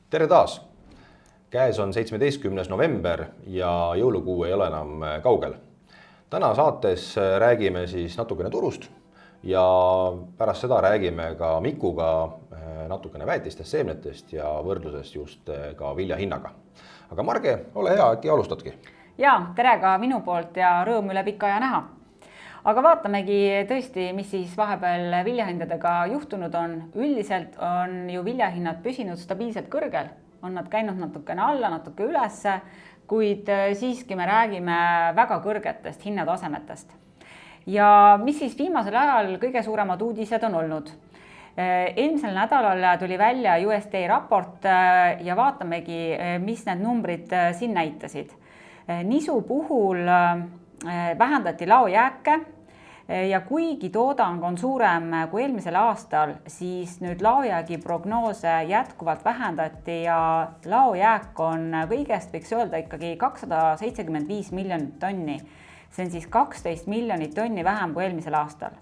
Tere taas! Käes on 17. november ja jõulukuu ei ole enam kaugel. Täna saates räägime siis natukene turust ja pärast seda räägime ka Mikuga natukene väetistest, seemnetest ja võrdlusest just ka vilja hinnaga. Aga Marge, ole hea, äkki alustadki? Jaa, tere ka minu poolt ja rõõm üle pika aja näha. Aga vaatamegi tõesti, mis siis vahepeal viljahindadega juhtunud on. Üldiselt on ju viljahinnad püsinud stabiilselt kõrgel. On nad käinud natukene alla, natuke ülesse, kuid siiski me räägime väga kõrgetest hinnatasemetest. Ja mis siis viimasel ajal kõige suuremad uudised on olnud? Eelmisel nädalal tuli välja USDA raport ja vaatamegi, mis need numbrid siin näitasid. Nisu puhul vähendati laojääke ja kuigi toodang on suurem kui eelmisel aastal, siis nüüd laojäägi prognoose jätkuvalt vähendati ja laojääk on kõigest, võiks öelda, ikkagi 275 miljonit tonni. See on siis 12 miljonit tonni vähem kui eelmisel aastal.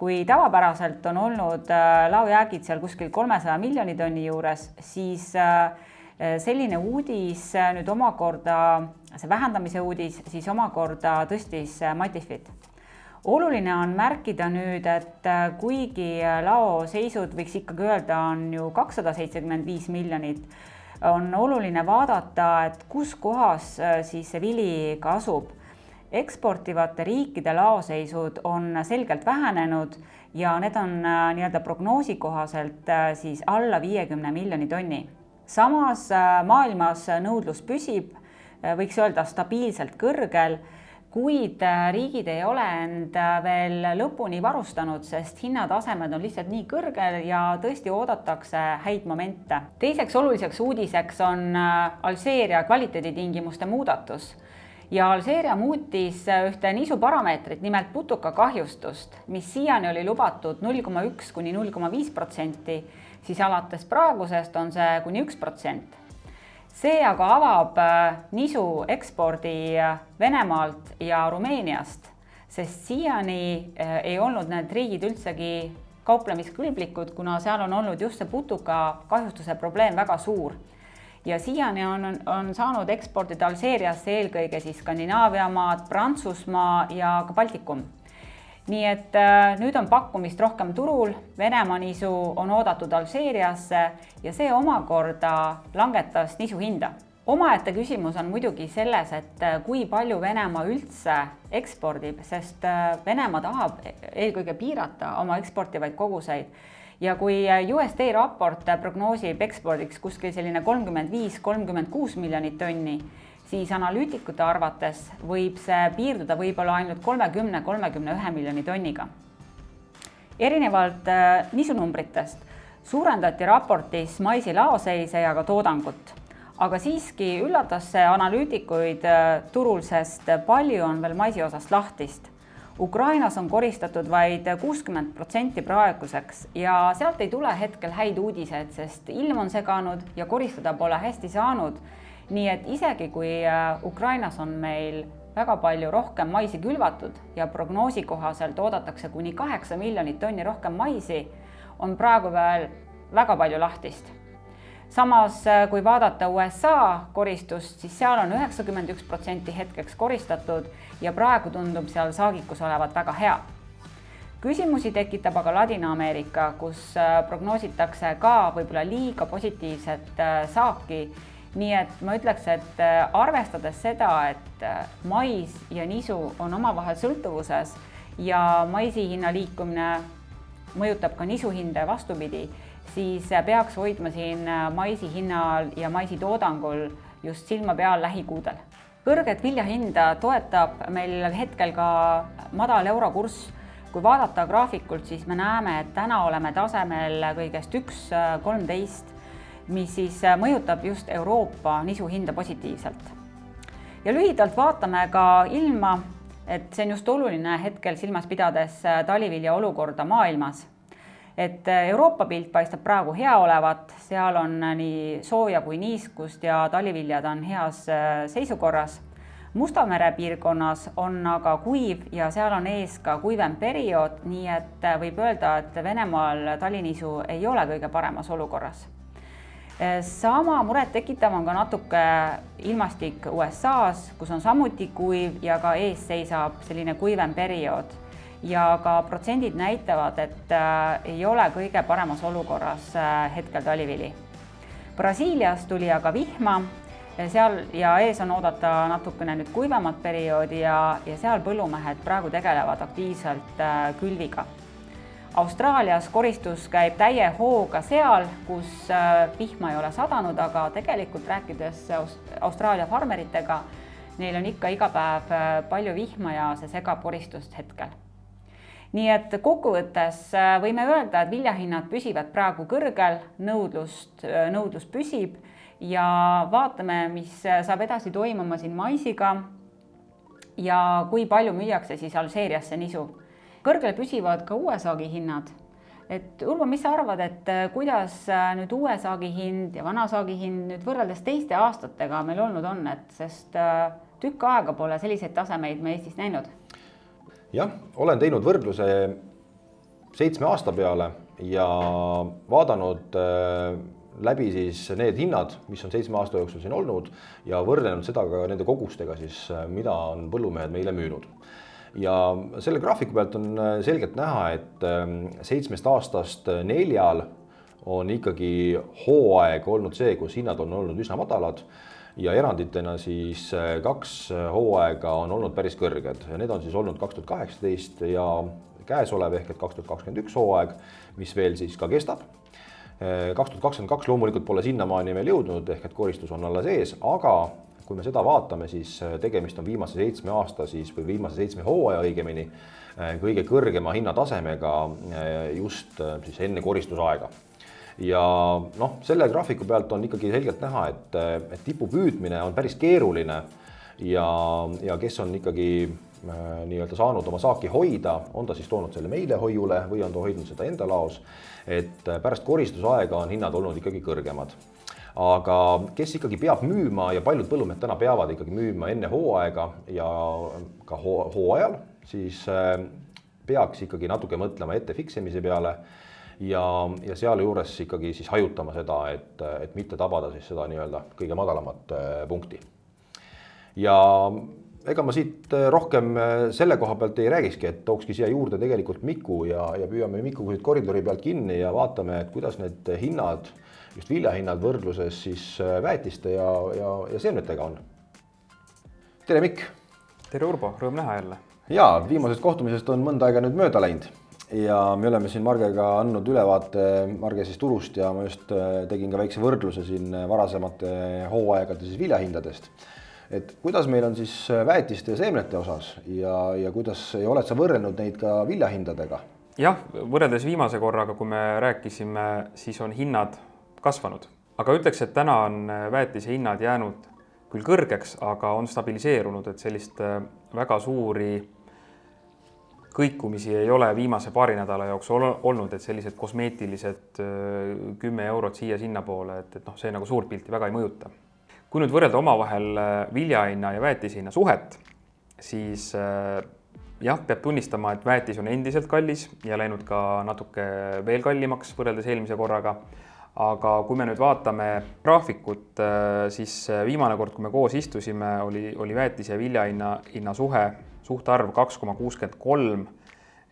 Kui tavapäraselt on olnud laojäägid seal kuskil 300 miljoni tonni juures, siis selline uudis nüüd omakorda, see vähendamise uudis, siis omakorda tõstis Matifit. Oluline on märkida nüüd, et kuigi laoseisud võiks ikkagi öelda on ju 275 miljonit, on oluline vaadata, et kus kohas siis see vili ka asub. Eksportivate riikide laoseisud on selgelt vähenenud ja need on nii-öelda prognoosi kohaselt siis alla 50 miljoni tonni. Samas maailmas nõudlus püsib, võiks öelda stabiilselt kõrgel, kuid riigid ei ole end veel lõpuni varustanud, sest hinnatasemed on lihtsalt nii kõrgel ja tõesti oodatakse häid momente. Teiseks oluliseks uudiseks on Alžeeria kvaliteeditingimuste muudatus. Ja Alžeeria muutis ühte nisuparameetrit, nimelt putuka kahjustust, mis siiani oli lubatud 0,1 kuni 0,5%, siis alates praegusest on see kuni 1%. See aga avab nisu ekspordi Venemaalt ja Rumeeniast, sest siiani ei olnud need riigid üldsegi kauplemiskõlblikud, kuna seal on olnud just see putuka kahjustuse probleem väga suur. Ja siiani on saanud eksportida Alžeeriasse eelkõige siis Skandinaavia maad, Prantsusmaa ja ka Baltikum. Nii et nüüd on pakkumist rohkem turul, Venemaa nisu on oodatud Alžeeriasse ja see omakorda langetas nisu hinda. Omaette küsimus on muidugi selles, et kui palju Venemaa üldse ekspordib, sest Venemaa tahab eelkõige piirata oma eksportivaid koguseid. Ja kui USDA raport prognoosib ekspordiks kuskil selline 35-36 miljonit tonni, siis analüütikute arvates võib see piirduda võib-olla ainult 30-31 miljoni tonniga. Erinevalt nisunumbritest suurendati raportis maisi laoseise ja ka toodangut, aga siiski üllatas see analüütikuid turul, sest palju on veel maisi osast lahtist. Ukrainas on koristatud vaid 60% praeguseks ja sealt ei tule hetkel häid uudised, sest ilm on seganud ja koristada pole hästi saanud. Nii et isegi kui Ukrainas on meil väga palju rohkem maisi külvatud ja prognoosi kohaselt oodatakse kuni 8 miljonit tonni rohkem maisi, on praegu veel väga palju lahtist. Samas, kui vaadata USA koristust, siis seal on 91% hetkeks koristatud ja praegu tundub seal saagikus olevat väga hea. Küsimusi tekitab aga Ladina-Ameerika, kus prognoositakse ka võib-olla liiga positiivset saaki. Nii et ma ütleks, et arvestades seda, et mais ja nisu on omavahel sõltuvuses ja maisi hinna liikumine mõjutab ka nisu hinde vastupidi, siis peaks hoidma siin maisi hinnal ja maisi toodangul just silma peal lähikuudel. Kõrget viljahinda toetab meil hetkel ka madal eurokurss. Kui vaadata graafikult, siis me näeme, et täna oleme tasemel kõigest 1,13, mis siis mõjutab just Euroopa nisu hinda positiivselt. Ja lühidalt vaatame ka ilma, et see on just oluline hetkel silmas pidades talivilja olukorda maailmas. Et Euroopa pilt paistab praegu hea olevat, seal on nii sooja kui niiskust ja taliviljad on heas seisukorras. Mustamere piirkonnas on aga kuiv ja seal on ees ka kuivem periood, nii et võib öelda, et Venemaal talinisu ei ole kõige paremas olukorras. Sama muret tekitav on ka natuke ilmastik USA-s, kus on samuti kuiv ja ka ees seisab selline kuivem periood. Ja ka protsendid näitavad, et ei ole kõige paremas olukorras hetkel talivili. Brasiilias tuli aga vihma, seal ja ees on oodata natukene nüüd kuivemat perioodi ja seal põllumehed praegu tegelevad aktiivselt külviga. Austraalias koristus käib täie hooga seal, kus vihma ei ole sadanud, aga tegelikult rääkides Austraalia farmeritega, neil on ikka iga päev palju vihma ja see segab koristust hetkel. Nii et kokkuvõttes võime öelda, et viljahinnad püsivad praegu kõrgel, nõudlus püsib ja vaatame, mis saab edasi toimuma siin maisiga ja kui palju müüakse siis Alžeeriasse nisu. Kõrgel püsivad ka uue saagi hinnad. Et Urvo, mis sa arvad, et kuidas nüüd uue saagi hind ja vana saagi hind nüüd võrreldes teiste aastatega meil olnud on, sest tükk aega pole selliseid tasemeid me Eestis näinud? Jah, olen teinud võrdluse 7 aasta peale ja vaadanud läbi siis need hinnad, mis on 7 aasta jooksul siin olnud ja võrrelnud seda ka nende kogustega siis, mida on põllumehed meile müünud. Ja selle graafiku pealt on selgelt näha, et 7 aastast 4 on ikkagi hooaeg olnud see, kus hinnad on olnud üsna madalad ja eranditena siis 2 hooaega on olnud päris kõrged. Need on siis olnud 2018 ja käesolev ehk et 2021 hooaeg, mis veel siis ka kestab. 2022 loomulikult pole sinnamaani veel jõudnud ehk et koristus on alles ees, aga kui me seda vaatame, siis tegemist on viimase 7 aasta siis või viimase 7 hooaja õigemini kõige kõrgema hinnatasemega just siis enne koristusaega. Ja selle graafiku pealt on ikkagi selgelt näha, et tipu püüdmine on päris keeruline ja kes on ikkagi nii-öelda saanud oma saaki hoida, on ta siis toonud selle meile hoiule või on ta hoidnud seda enda laos, et pärast koristusaega on hinnad olnud ikkagi kõrgemad. Aga kes ikkagi peab müüma ja paljud põllumehed täna peavad ikkagi müüma enne hooaega ja ka hooajal, siis peaks ikkagi natuke mõtlema ette fiksemise peale ja seal juures ikkagi siis hajutama seda, et mitte tabada siis seda nii-öelda kõige madalamat punkti. Ja ega ma siit rohkem selle koha pealt ei räägikski, et tookski siia juurde tegelikult Miku ja püüame Miku koridori pealt kinni ja vaatame, et kuidas need hinnad, just viljahinnad võrdluses siis väetiste ja seemnetega on. Tere Mikk! Tere Urbo, rõõm näha jälle. Ja, viimasest kohtumisest on mõnda aega nüüd mööda läinud ja me oleme siin Margega andnud ülevaate Marge siis turust ja ma just tegin ka väikse võrdluse siin varasemate hooaegade siis viljahindadest. Et kuidas meil on siis väetiste ja seemnete osas ja kuidas oled sa võrrelnud neid ka viljahindadega? Jah, võrreldes viimase korraga, kui me rääkisime, siis on hinnad kasvanud. Aga ütleks, et täna on väetise hinnad jäänud küll kõrgeks, aga on stabiliseerunud, et sellist väga suuri kõikumisi ei ole viimase paari nädala jooksul olnud, et sellised kosmeetilised 10 eurot siia-sinna poole, et see nagu suurt pilti väga ei mõjuta. Kui nüüd võrrelda omavahel viljahinna ja väetishinna suhet, siis jah, peab tunnistama, et väetis on endiselt kallis ja läinud ka natuke veel kallimaks võrreldes eelmise korraga. Aga kui me nüüd vaatame graafikut, siis viimane kord, kui me koos istusime, oli väetise ja viljahinna suhtarv 2,63,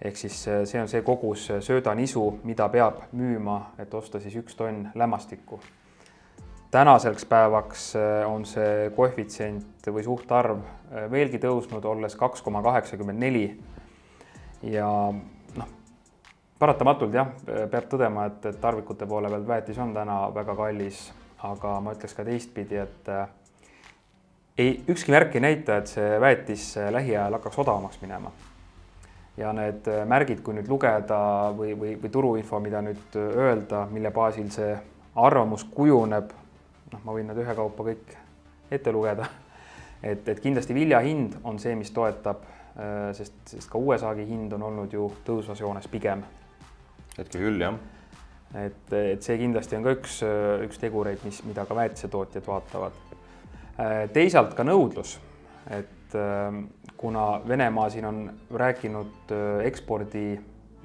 ehk siis see on see kogus söödanisu, mida peab müüma, et osta siis 1 tonn lämmastikku. Tänaseks päevaks on see koefitsient või suhtarv veelgi tõusnud, olles 2,84 ja paratamatult jah, peab tõdema, et tarvikute poole pealt väetis on täna väga kallis, aga ma ütleks ka teistpidi, et ükski märk ei näita, et see väetis lähiajal hakkaks odavamaks minema. Ja need märgid, kui nüüd lugeda või turuinfo, mida nüüd öelda, mille baasil see arvamus kujuneb, ma võin nad ühekaupa kõik ette lugeda, et kindlasti vilja hind on see, mis toetab, sest ka uue saagi hind on olnud ju tõusvas joones pigem. Hetke küll, jah. Et see kindlasti on ka üks tegureid, mida ka väetisetootjad vaatavad. Teisalt ka nõudlus, et kuna Venemaa siin on rääkinud ekspordi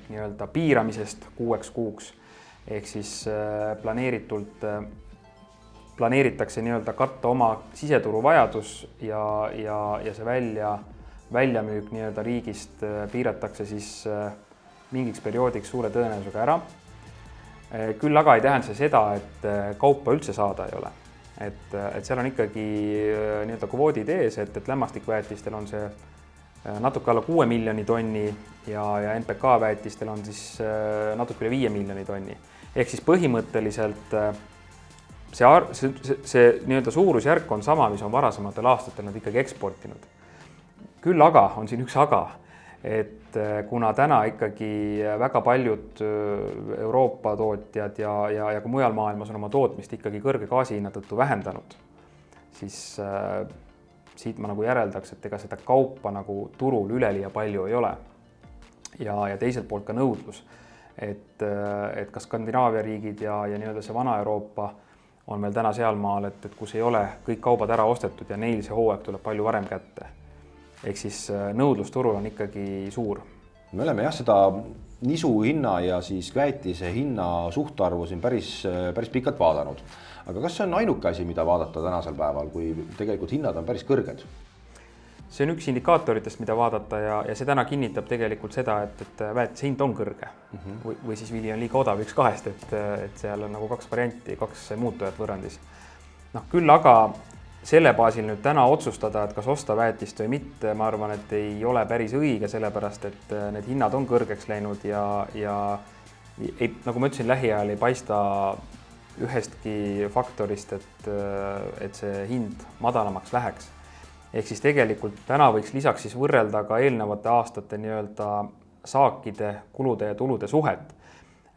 nii-öelda piiramisest 6 kuuks, ehk siis planeeritult planeeritakse nii-öelda katta oma siseturu vajadus ja see väljamüük nii-öelda riigist piiratakse siis mingiks perioodiks suure tõenäosusega ära. Küll aga ei tähenda see seda, et kaupa üldse saada ei ole. Et seal on ikkagi nii-öelda kvoodid ees, et lämmastikväetistel on see natuke alla 6 miljoni tonni ja NPK väetistel on siis natuke üle 5 miljoni tonni. Ehk siis põhimõtteliselt see nii-öelda suurusjärk on sama, mis on varasematel aastatel nad ikkagi eksportinud. Küll aga on siin üks aga, et kuna täna ikkagi väga paljud Euroopa tootjad ja ka mujal maailmas on oma tootmist ikkagi kõrge gaasihinna tõttu vähendanud, siis siit ma nagu järeldaks, et ega seda kaupa nagu turul üleliia palju ei ole. Ja teiselt poolt ka nõudlus, et ka Skandinaavia riigid ja nii-öelda see vana Euroopa on meil täna sealmaal, et kus ei ole kõik kaubad ära ostetud ja neil see hooaeg tuleb palju varem kätte. Ehk siis nõudlus turul on ikkagi suur. Me oleme seda nisu hinna ja siis väetise hinna suhtarvu siin päris pikalt vaadanud. Aga kas see on ainuke asi, mida vaadata tänasel päeval, kui tegelikult hinnad on päris kõrged? See on üks indikaatoritest, mida vaadata ja see täna kinnitab tegelikult seda, et väetise hind on kõrge või siis vili on liiga odav üks kahest, et seal on nagu kaks varianti, kaks muutujat võrrandis. Küll aga selle baasil nüüd täna otsustada, et kas osta väetist või mitte, ma arvan, et ei ole päris õige, sellepärast et need hinnad on kõrgeks läinud ja nagu ma ütlesin, lähiajal ei paista ühestki faktorist, et see hind madalamaks läheks. Ehk siis tegelikult täna võiks lisaks siis võrrelda ka eelnevate aastate nii-öelda saakide, kulude ja tulude suhet.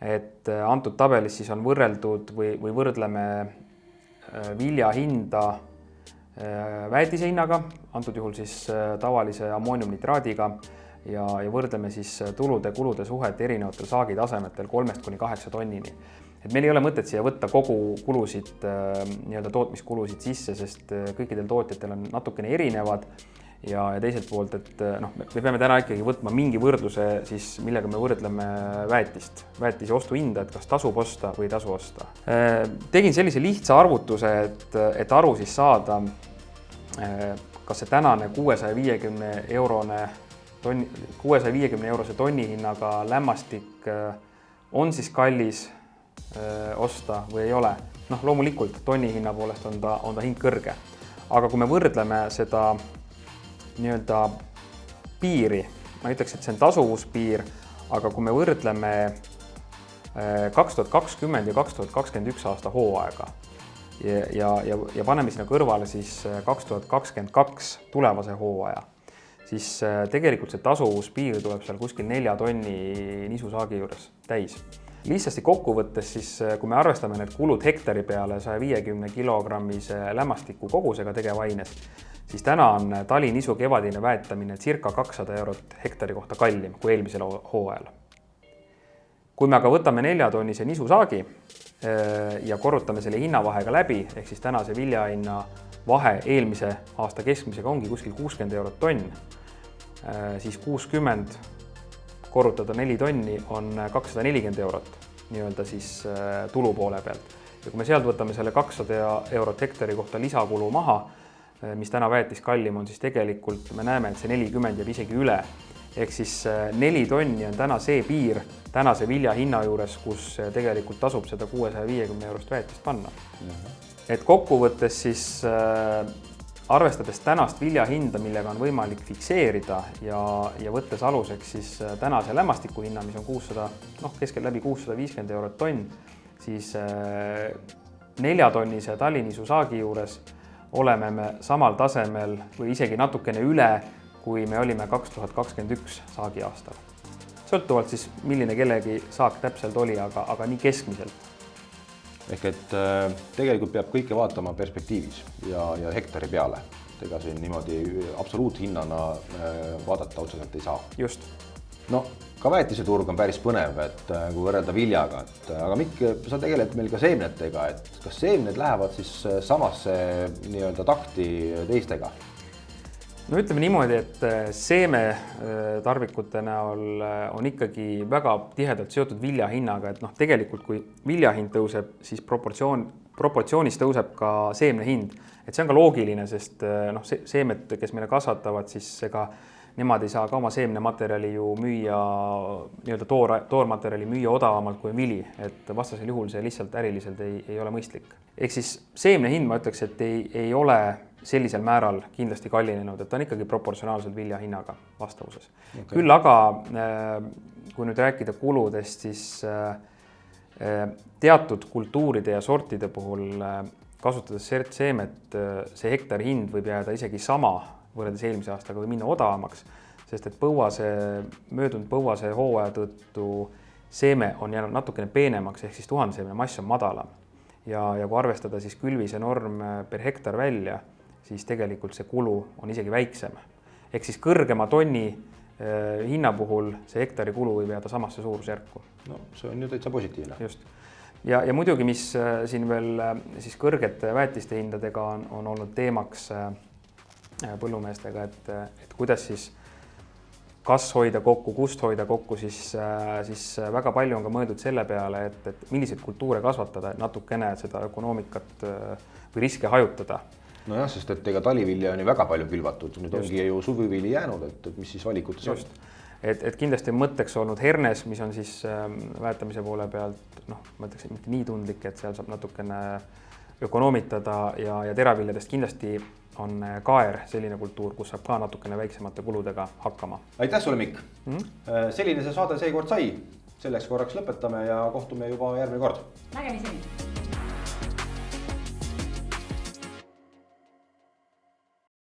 Et antud tabelis siis on võrreldud või võrdleme vilja hinda väetise hinnaga, antud juhul siis tavalise ammooniumnitraadiga ja võrdleme siis tulude-kulude suhet erinevatel saagitasemetel 3–8 tonnini. Et meil ei ole mõtet siia võtta kogu kulusid, nii-öelda tootmiskulusid sisse, sest kõikidel tootjatel on natukene erinevad ja teiselt poolt, et me peame täna ikkagi võtma mingi võrdluse, siis, millega me võrdleme väetise ostuhinda, et kas tasub osta või ei tasu osta. Tegin sellise lihtsa arvutuse, et aru siis saada, kas see tänane 650 eurose tonni hinnaga lämmastik on siis kallis osta või ei ole. Loomulikult tonni hinna poolest on ta hind kõrge. Aga kui me võrdleme seda nii-öelda piiri, ma ütleks, et see on tasuvuspiir, aga kui me võrdleme 2020 ja 2021 aasta hooaega ja paneme sinna kõrvale siis 2022 tulevase hooaja, siis tegelikult see tasuvuspiir tuleb seal kuskil 4 tonni nisusaagi juures täis. Lihtsasti kokkuvõttes siis, kui me arvestame need kulud hektari peale 150 kilogrammise lämmastiku kogusega tegevaines, siis täna on talinisu kevadine väetamine circa 200 eurot hektari kohta kallim kui eelmisel hooajal. Kui me aga võtame 4-tonnise nisusaagi ja korrutame selle hinnavahega läbi, ehk siis tänase viljahinna vahe eelmise aasta keskmisega ongi kuskil 60 eurot tonn, siis 60 korrutada 4 tonni on 240 eurot nii-öelda siis tulu poole pealt. Ja kui me sealt võtame selle 200 eurot hektari kohta lisakulu maha, mis täna väetis kallim on, siis tegelikult me näeme, et see 40 jääb isegi üle. Ehk siis 4 tonni on täna see piir tänase vilja hinna juures, kus tegelikult tasub seda 650 eurost väetist panna. Et kokkuvõttes siis arvestades tänast vilja hinda, millega on võimalik fikseerida ja võttes aluseks siis tänase lämmastiku hinna, mis on keskeltläbi 650 eurot tonn, siis 4-tonnise talinisu saagi juures oleme me samal tasemel või isegi natukene üle, kui me olime 2021 saagi aastal. Sõltuvalt siis, milline kellegi saak täpselt oli, aga nii keskmiselt. Ehk et tegelikult peab kõike vaatama perspektiivis ja hektari peale. Ega siin niimoodi absoluuthinnana vaadata otseselt ei saa. Just. Ka väetise turg on päris põnev, et kui võrrelda viljaga. Aga Mikk, sa tegeled meil ka seemnetega, et kas seemned lähevad siis samasse nii-öelda takti teistega? Ütleme niimoodi, et seemetarvikute näol on ikkagi väga tihedalt seotud vilja hinnaga, et tegelikult kui vilja hind tõuseb, siis proportsioonis tõuseb ka seemne hind, et see on ka loogiline, sest noh, seemed, kes meile kasvatavad, siis ega nemad ei saa ka oma seemnematerjali ju müüa, nii-öelda toormaterjali müüa odavamalt kui vili, et vastasel juhul see lihtsalt äriliselt ei ole mõistlik. Ehk siis seemne hind, ma ütleks, et ei ole sellisel määral kindlasti kallinenud, et ta on ikkagi proportsionaalselt vilja hinnaga vastavuses. Okay. Küll aga, kui nüüd rääkida kuludest, siis teatud kultuuride ja sortide puhul kasutades seemet, see hektari hind võib jääda isegi sama võrreldes eelmise aastaga või minna odavamaks, sest et möödunud põuase hooaja tõttu seeme on jäänud natukene peenemaks, ehk siis 1000 seemne mass on madalam. Ja kui arvestada siis külvise norm per hektar välja, siis tegelikult see kulu on isegi väiksem. Ehk siis kõrgema tonni hinna puhul see hektari kulu võib jääda samasse suurusjärku. No see on ju täitsa positiivne. Just. Ja muidugi, mis siin veel siis kõrgete väetiste hindadega on olnud teemaks põllumeestega, et kuidas siis kas hoida kokku, kust hoida kokku, siis väga palju on ka mõeldud selle peale, et milliseid kultuure kasvatada, et natukene seda ökonoomikat või riske hajutada. Nojah, sest et ega talivilja on ju väga palju külvatud, nüüd ongi ju suvivili jäänud, et mis siis valikutes on. Et kindlasti mõtteks olnud hernes, mis on siis väetamise poole pealt, ma ütleks, mitte nii tundlik, et seal saab natukene ökonoomitada ja teraviljadest kindlasti on kaer selline kultuur, kus saab ka natukene väiksemate kuludega hakkama. Aitäh sulle, Mikk! Selline see saade seekord sai. Selleks korraks lõpetame ja kohtume juba järgmine kord. Nägemiseni!